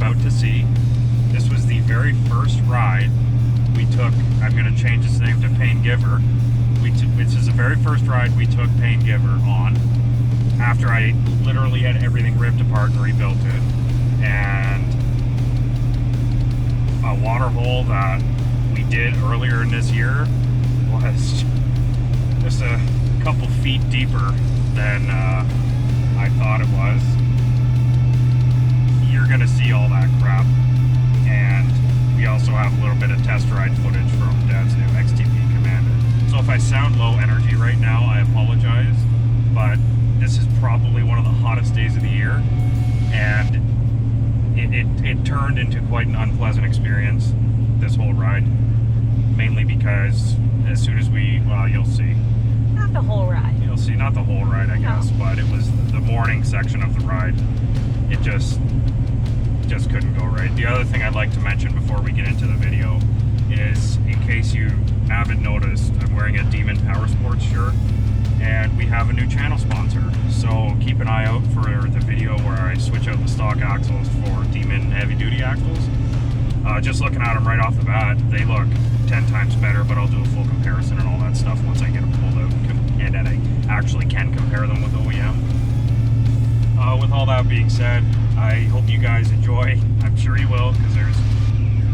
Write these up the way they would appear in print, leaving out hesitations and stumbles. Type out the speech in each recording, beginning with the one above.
out to sea. This was the very first ride we took. I'm going to change its name to Pain Giver. This is the very first ride we took Pain Giver on after I literally had everything ripped apart and rebuilt it. And a water hole that we did earlier in this year was just a couple feet deeper than I thought it was. You're gonna see all that crap, and we also have a little bit of test ride footage from Dad's new XTP Commander. So if I sound low energy right now, I apologize, but this is probably one of the hottest days of the year, and it turned into quite an unpleasant experience, this whole ride, mainly because as soon as well, you'll see. Not the whole ride. You'll see, not the whole ride, I guess, but it was the morning section of the ride. It just couldn't go right. The other thing I'd like to mention before we get into the video is, in case you haven't noticed, I'm wearing a Demon Power Sports shirt, and we have a new channel sponsor. So keep an eye out for the video where I switch out the stock axles for Demon heavy duty axles. Just looking at them right off the bat, they look 10 times better, but I'll do a full comparison and all that stuff once I get them pulled out and then I actually can compare them with OEM. With all that being said, I hope you guys enjoy. I'm sure you will, because there's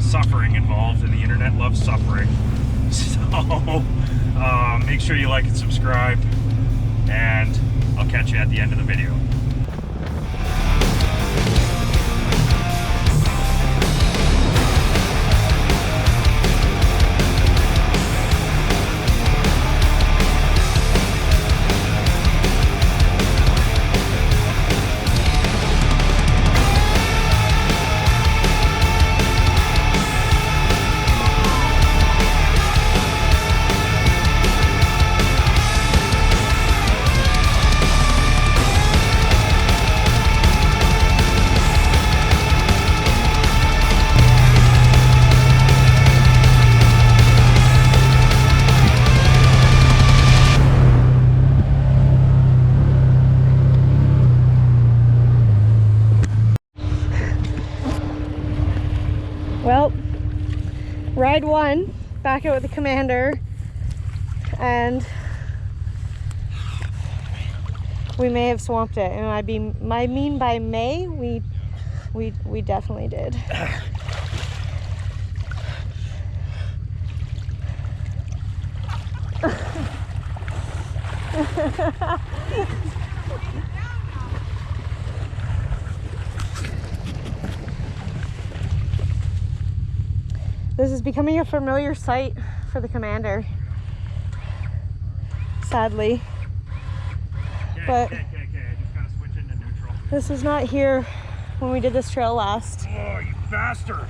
suffering involved and the internet loves suffering. So make sure you like and subscribe, and I'll catch you at the end of the video. Well, ride one, back out with the Commander, and we may have swamped it. And I mean by may, we definitely did. This is becoming a familiar sight for the Commander, sadly. But I just gotta switch into neutral. this was not here when we did this trail last. Oh, you bastard!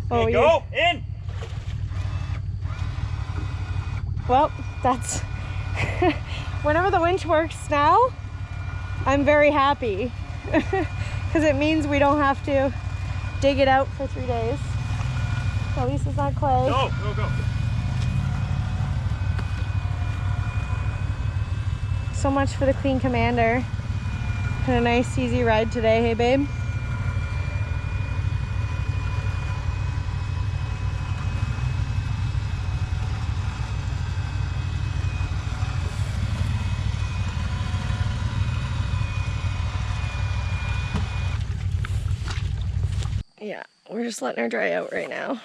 Oh, okay, go in. Well, that's whenever the winch works now, I'm very happy because it means we don't have to dig it out for 3 days. At least it's not clay. Go, go, go. So much for the clean Commander. Had a nice easy ride today, hey babe? Yeah, we're just letting her dry out right now.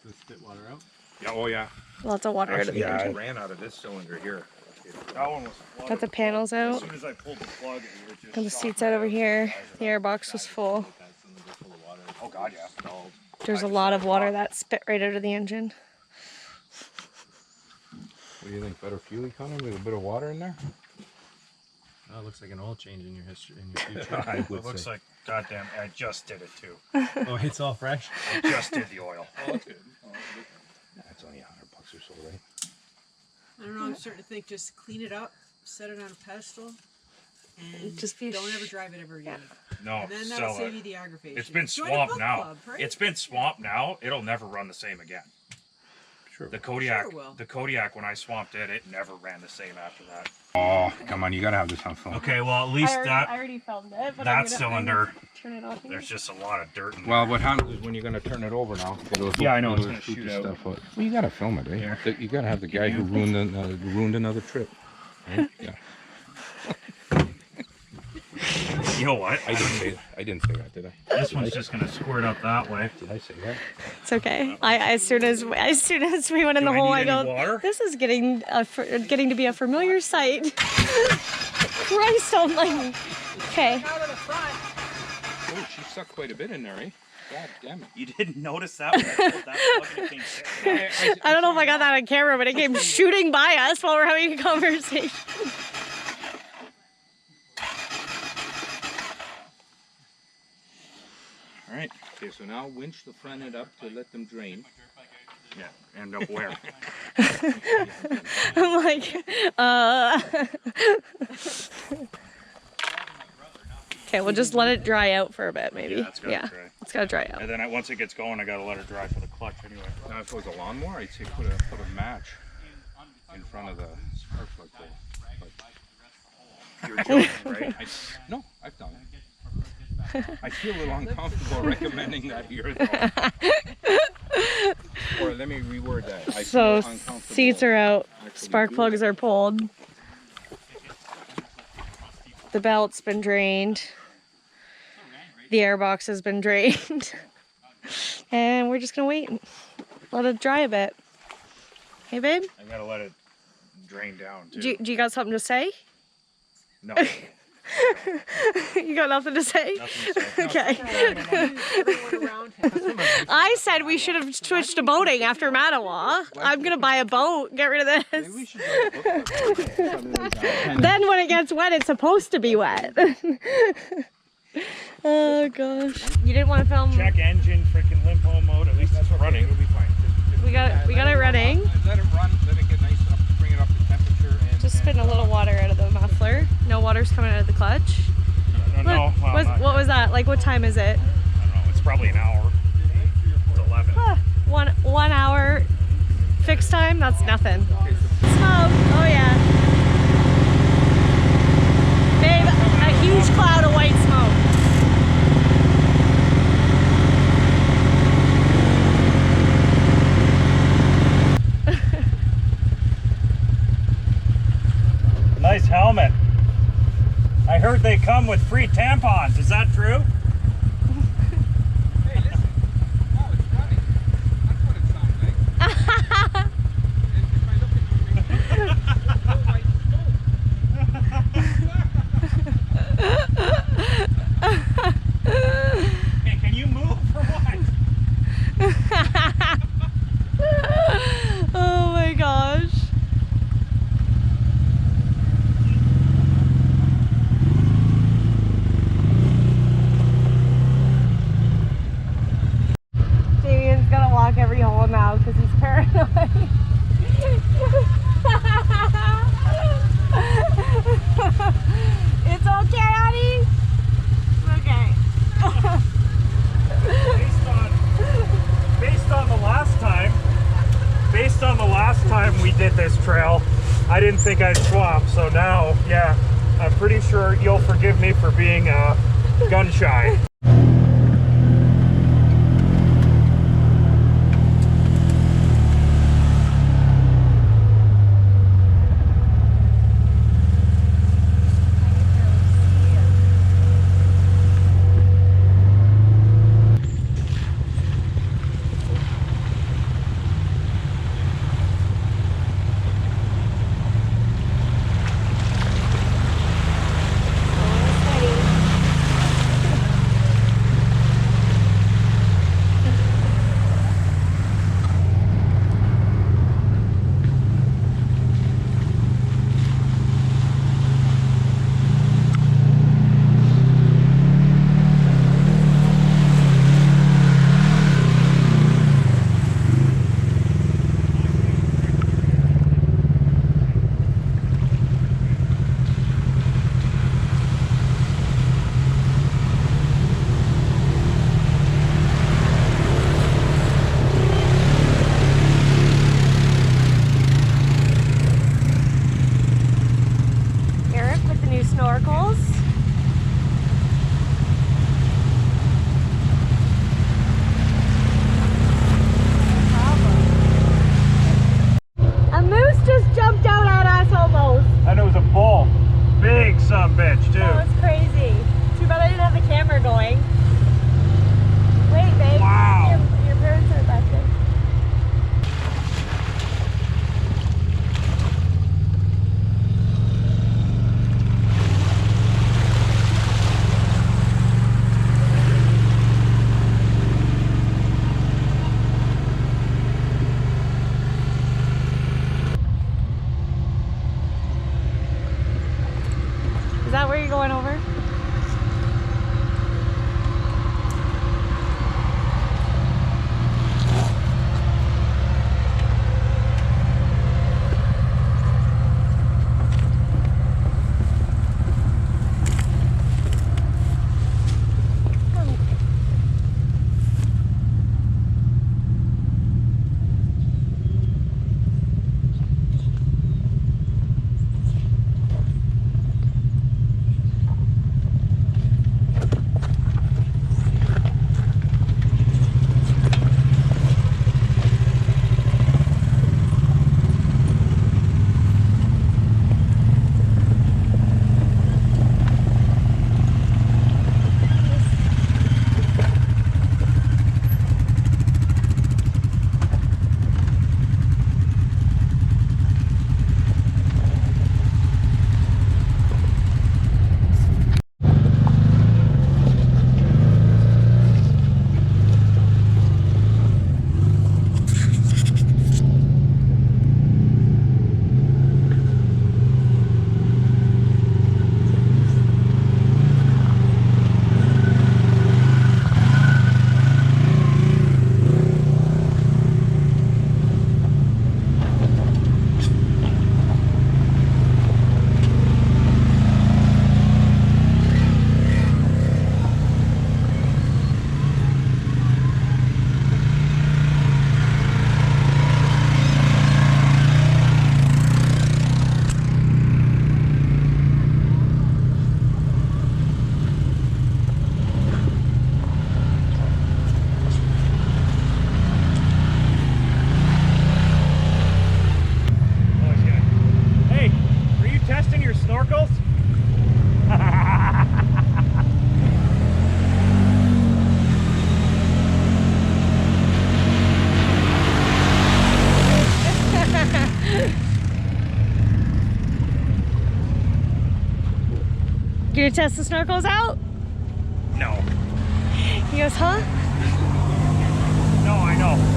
Does it spit water out? Yeah, oh yeah. Lots of water out of the I engine. ran out of this cylinder here. That one was flooded. Got the panels As out. soon as I pulled the plug, it just Got the shot seats right out over out. here. The airbox was full. Oh god, yeah. No. There's a lot of water that spit right out of the engine. What do you think? Better fuel economy with a bit of water in there? Oh, it looks like an oil change in your history, in your future. I It looks like, goddamn, I just did it too. Oh, it's all fresh. I just did the oil. Oh, that's good. That's only $100 or so, right? I don't know, I'm starting to think just clean it up, set it on a pedestal, and Just be don't ever drive it ever again. No, And then that'll sell save it. you the aggravation. It's been Join a swamped book now. club, right? It's been swamped now. It'll never run the same again. sure. The Kodiak, Sure will. the Kodiak, when I swamped it, it never ran the same after that. Oh, come on, you gotta have this on film. Okay, well at least I already filmed it, but that cylinder, turn it off. there's just a lot of dirt in there. Well, what happens is when you're gonna turn it over now. Yeah, I know, it's gonna shoot shoot the out. stuff out. Well, you gotta film it, eh? Here. You gotta have the guy who ruined another trip. Right? Yeah. You know what? I didn't say that, did I? This one's just gonna squirt up that way. Did I say that? It's okay. As soon as we went in the I hole, need I any go, water? this is getting to be a familiar sight. Christ almighty. Okay. Out of the front. Oh, she sucked quite a bit in there, eh? God damn it. You didn't notice that when I pulled that plug and it came straight. I don't know if I got that on camera, but it came shooting by us while we're having a conversation. All right. Okay, so now winch the front end up to let them drain. Yeah, end up where? I'm like, Okay, we'll just let it dry out for a bit, maybe. Yeah, it's gotta dry. It's gotta dry out. And then once it gets going, I gotta let it dry for the clutch anyway. Now, if it was a lawnmower, I'd say put a match in front of the spark plug hole. You're joking, right? No, I've done it. I feel a little uncomfortable recommending that here, though. Or let me reword that. I So feel uncomfortable seats are out, actually spark doing plugs are pulled. The belt's been drained. The airbox has been drained. And we're just gonna wait and let it dry a bit. Hey, babe? I gotta let it drain down too. Do you got something to say? No, You got nothing to say? nothing to say. Okay. Everyone around him. I said we should have switched to boating after Mattawa. I'm gonna buy a boat, get rid of Maybe this. we should write a book about this. Then when it gets wet, it's supposed to be wet. Oh gosh. You didn't want to film? Check engine, freaking limpo mode. At least it's running. It'll be fine. We got it running. Let it run, let it get nice up, bring it up to temperature. And Just spitting a little water out of the muffler. No water's coming out of the clutch. No, What was that? Like, what time is it? I don't know. It's probably an hour. It's 11. Huh, 1 hour fixed time? That's nothing. Smoke. Oh yeah. Babe, a huge cloud of white smoke. Nice helmet. I heard they come with free tampons. Is that true? hey, listen. Oh, it's running. That's what it sounds like. And if I look at your no white smoke. Hey, can you move for what? Oh my gosh. Damien's gonna walk every hole now because he's paranoid. It's okay, honey? Okay. Based on the last time we did this trail, I didn't think I'd swamp. So now, yeah, I'm pretty sure you'll forgive me for being gun shy. going over. Snorkels? Gonna test the snorkels out? No. He goes, huh? No, I know.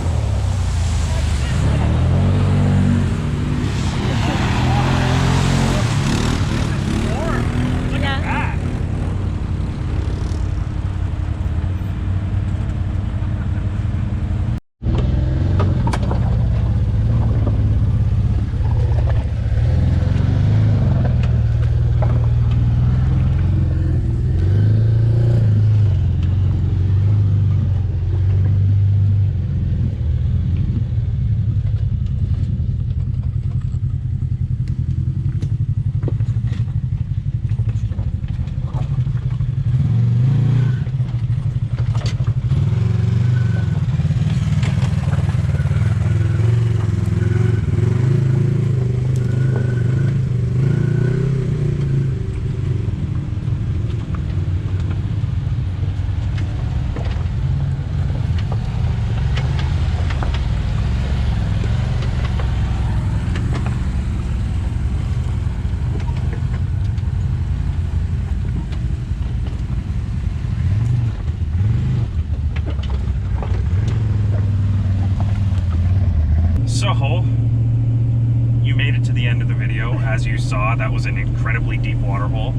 So, you made it to the end of the video. As you saw, that was an incredibly deep water hole,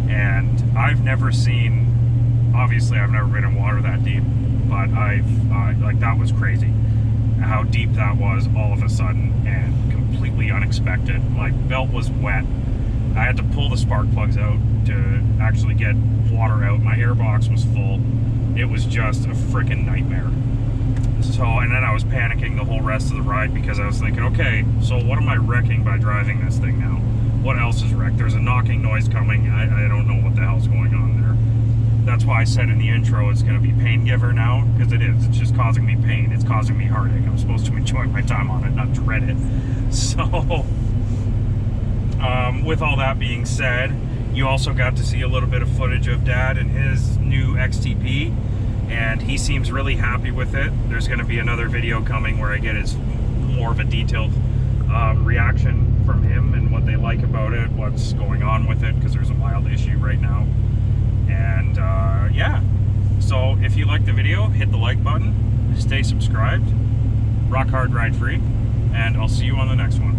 and I've never seen, obviously I've never been in water that deep, but like, that was crazy how deep that was all of a sudden and completely unexpected. My belt was wet. I had to pull the spark plugs out to actually get water out. My airbox was full. It was just a freaking nightmare. So, and then I was panicking the whole rest of the ride because I was thinking, okay, so what am I wrecking by driving this thing now? What else is wrecked? There's a knocking noise coming. I don't know what the hell's going on there. That's why I said in the intro it's going to be pain giver now, because it is. It's just causing me pain. It's causing me heartache. I'm supposed to enjoy my time on it, not dread it. So, with all that being said, you also got to see a little bit of footage of Dad and his new XTP. And he seems really happy with it. There's going to be another video coming where I get his more of a detailed reaction from him and what they like about it, what's going on with it, because there's a mild issue right now. And yeah, so if you like the video, hit the like button, stay subscribed, rock hard, ride free, and I'll see you on the next one.